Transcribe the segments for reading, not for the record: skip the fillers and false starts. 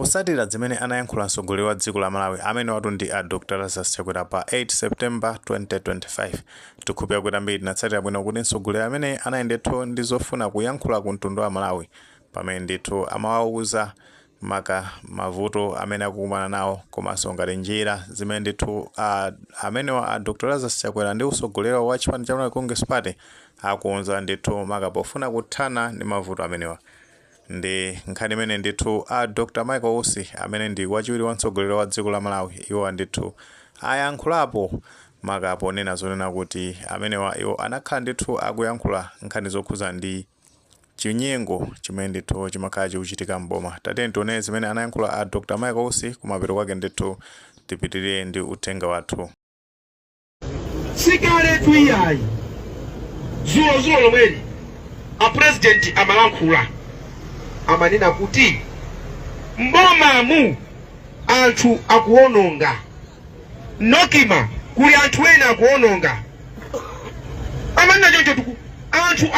Posatira zimene anayankhula mtsogoleri wa dziko la Malawi amene watu ndi a Dr. Lazarus Chakwera pa 8 September 2025 tikupeza kuti ambiri natsatira bwino kuti mtsogoleri amene anayendethu ndi zofuna kuyankhula ku mtundu wa Malawi pamene ndithu amawauza mavuto amene akukumana nawo komanso ngati njira zimene ndithu amene wa Dr. Lazarus Chakwera ndi mtsogoleri wa chipani cha Malawi Congress Party akukonza ndithu pofuna kuthana ndi mavuto amenewa. Ndi nkhani imene ndithu Dr. Michael Usi amene ndi wachiwiri wa mtsogoleri wa dziko la Malawi iwo ndithu ayankhulapo ponena zonena kuti amenewa iwo anakhala ndithu akuyankhula nkhani zokhuza ndi chinyengo chimene ndithu chimakhala chikuchitika mboma. Tatiyeni tione zimene anayankhula Dr. Michael Usi kumapeto kwake ndithu tipitirire ndi uthenga wathu. Sikale tuyayi zulo lomweli a president amalankhula amanena kuti mbomamu anthu akuononga nokima kuli anthu ena akuononga amanena choncho tuku anthu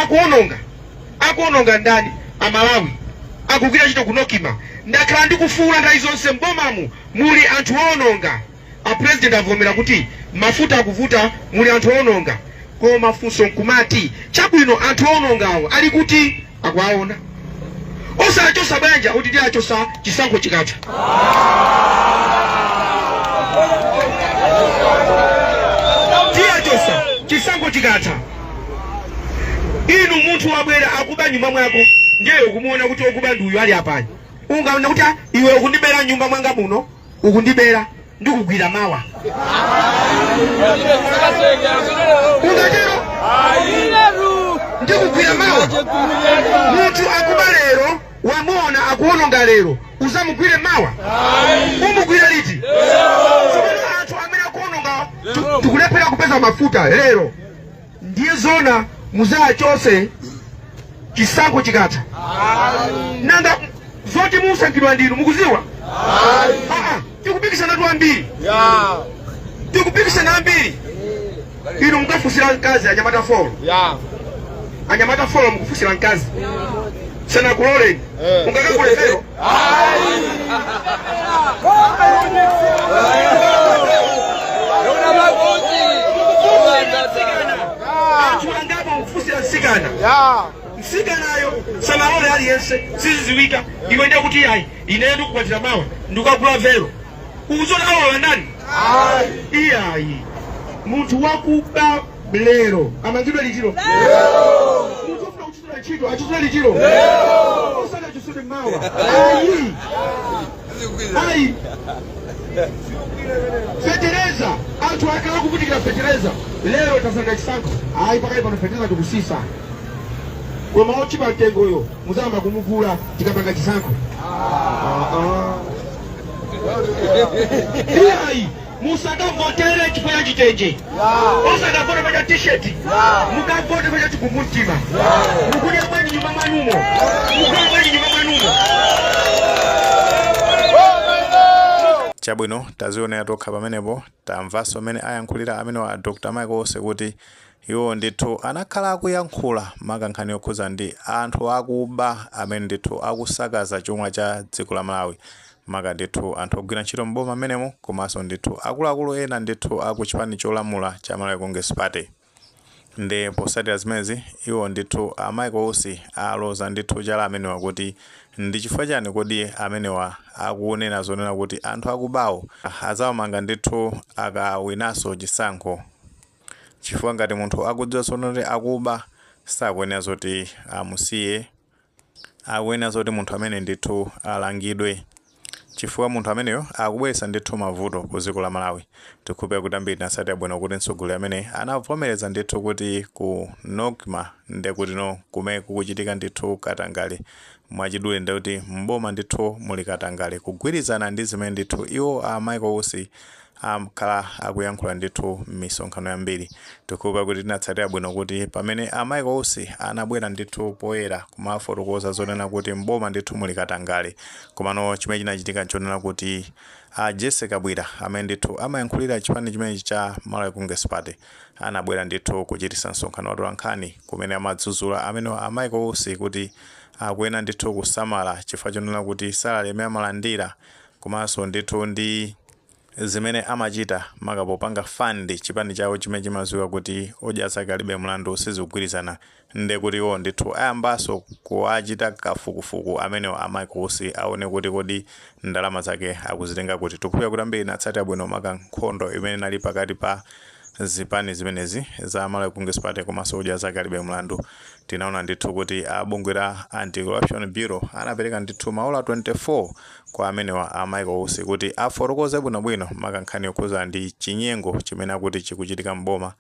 akuononga ndani Amalawi akugwira ntchito kunokima ndakhala ndikufuula nthawi zonse mbomamu muli anthu ononga. A president avomera kuti mafuta akuvuta muli anthu ononga koma funso nkumati chabwino anthu onongawo ali kuti akuwaona osachosa banja kuti achosa chisankho chikatha. Tiachosa chisankho chikatha inu munthu wabwera akuba nyumba mwako ndiye ukumuona kuti okuba ndi uyu ali apanya ungaona kuti iwe ukundibera nyumba mwanga muno ukundibera ndikugwira mawa ungatero ndikugwira mawa. Munthu akuba lero wamuona akuononga lero uzamugwire mawa umugwira liti? Anthu amene akuononga tikulephera kupeza mafuta lero ndiye zona muzachose chisankho chikatha. Nanga zoti musankhidwa ndinu mukuziwa? Tikupikisana tu ambiri tikupikisana ambiri inu mukafusira mkazi anyamata folo anyamata folo mukufusira mkazi sana kuloleni mungakakulefero anthu angapo mukufusira msikana msikanayo sanalole aliyense siziziwika iwe ndiye kuti ayi ine ndikukwatira mawa ndikagula vero uzona awa nani iyayi munthu wakuba lero amangidwe lichiro munthu ofuna kuchitula ntchito achitula lichiro osana chisule mawa ayi fetereza anthu akala kuputikira fetereza lero tasanga chisankho ayi pakali pano fetereza tikusisa koma ochipa mtengoyo muzamba kumugula tikapanga chisankho. Iyayi musakavotere chipoya chitenje osakavota pacha t-shirt mukavote pacha chikumuntima mukudye mwenyi nyumba mwanumo mukudye mwenyi nyumba mwanumo. Chabwino tazionera tokha pamenepo tamvanso amene ayankhulira amene wa Dr. Michael Usi kuti iwo ndithu anakhala akuyankhula nkhani yokhuza ndi anthu akuba amene ndithu akusakaza chuma cha dziko la Malawi ndithu anthu ogwira ntchito mboma amenemo komanso ndithu akuluakulu ena ndithu akuchipani cholamula cha Malawi Congress Party. Ndi posatira zimezi iwo ndithu Michael Usi aloza ndithu chala amenewa kuti ndi chifukwa chani kodi amenewa akunena zonena kuti anthu akubawo azawamanga ndithu akawinanso chisankho chifukwa ngati munthu akudziwa sonoti akuba sakuyenera zoti amusiye akuyenera zoti munthu amene ndithu alangidwe chifukwa munthu ameneyo akubweretsa ndithu mavuto ku dziko la Malawi. Tikupeza kuti ambiri natsatira bwino kuti mtsogoleri amene anavomereza ndithu kuti ku nokima nde kuti no kumene kukuchitika ndithu katangale mwachidule nde kuti mboma ndithu muli katangale kugwirizana ndi zimene ndithu iwo Michael Usi khala akuyankhula ndithu m'misonkhano yambiri. Tikupeza kuti tinatsatira bwino kuti pamene Michael Usi anabwera ndithu poyera kumafotokoza zonena kuti mboma ndithu muli katangale komano chimene chinachitika nchonena kuti Jessica Bwira amene ndithu amayankhulira chipani chimene cha Malawi Congress Party anabwera ndithu kuchitisa msonkhano wa nkhani kumene amadzudzula amene Michael Usi kuti akuyenera ndithu kusamala chifukwa chonena kuti salary imene amalandira komanso ndithu ndi zimene amachita makapopanga fund chipani chawo chimene chimadziwika kuti odya zake alibe mlandu sizikugwirizana nde kuti iwo ndithu ayambanso kuachita kafukufuku amene amaikosi aone kuti kodi ndalama zake akuzitenga kuti. Tikupempha kuti ambiri atsatire bwino maka nkhondo imene inali pakati pa zipani zimenezi za Malawi Congress Party komanso odya zake alibe mlandu. Tinaona ndithu kuti bungwe la Anti-Corruption Bureau anapereka ndithu maola 24 kwa amenewa amaikosi kuti afotokoze bwinobwino maka nkhani yokhuza ndi chinyengo chimene akuti chikuchitika mboma.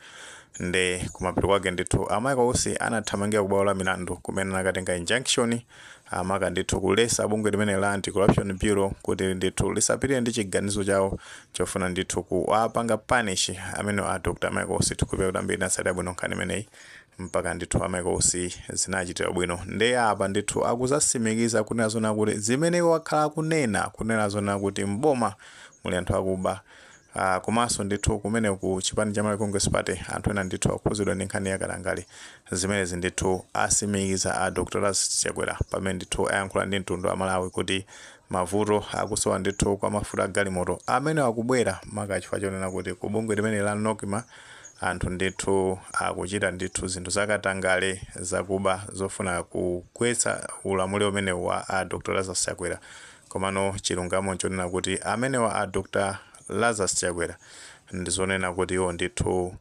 Nde kumapeto kwake ndithu amaikosi anathamangira kubwalo la milandu kumene anatenga injunction maka ndithu kulesa bungwe limene la Anti-Corruption Bureau kuti ndithu lisapitire ndi chiganizo chawo chofuna ndithu kuwapanga punish amene Dr. Amaikosi. Tikupempha kuti ambiri atsatire bwino nkhani imeneyi mpaka ndithu amaikosi zinachitira bwino. Nde apa ndithu akuzasimikiza kunena zona kuti zimene wakhala kunena zona kuti mboma muli anthu akuba komanso ndithu kumene ku chipani cha Malawi Congress Party anthu ena ndithu akhuzidwa ndi nkhani yakatangali zimenezi ndithu asimikiza Dr. Lazarus Chakwera pamene ndithu ayankhula ndi mtundu wa Malawi kuti mavuto akusowa ndithu kwa mafuta galimoto amene akubwera maka chifukwa chonena kuti ku bungwe limene la Nokima anthu ndithu akuchita ndithu zinthu zakatangale zakuba zofuna kugwetsa ulamuliro umene wa Dr. Lazarus Chakwera. Komano chilungamo chonena kuti amene wa Dr. Lazarus Chakwera ndizonena kuti iwo ndithu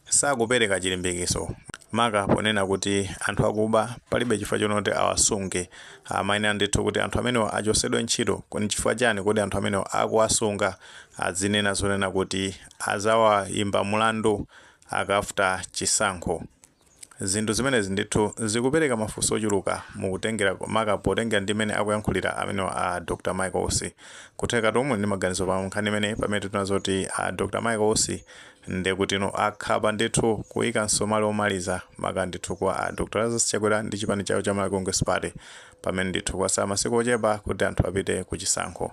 sakupereka chilimbikiso maka ponena kuti anthu akuba palibe chifukwa chonoti awasunge. Amayenera ndithu kuti anthu amene achosedwe ntchito kodi chifukwa chani kuti anthu amene akuwasunga azinena zonena kuti azawayimba mulandu akafta chisankho. Zinthu zimenezi ndithu zikupereka mafunso ochuluka mukutengera maka potengera ndi imene akuyankhulira amene Dr. Amaikosi. Kutheka tomwe ndi maganizo pa nkhani imene pamene tinazoti Dr. Amaikosi nde kuti akhapa ndithu kuyika nsomali omaliza maka ndithu kwa Dr. Lazarus Chakwera ndi chipani chawo cha Malawi Congress Party pamene ndithu kwasala masiku ochepa kuti anthu apite ku chisankho.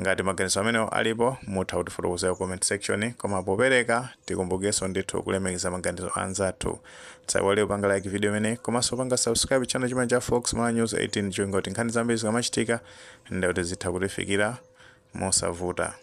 Ngati maganizo amene alipo mutha kutifotokozera comment section koma popereka tikumbukenso ndithu kulemekeza maganizo anzathu. Musaiwale kupanga like video imene komanso panga subscribe channel chimene cha Fox Malawi News 18 kuti nkhani zambiri zikamachitika ndi kuti zitha kutifikira mosavuta.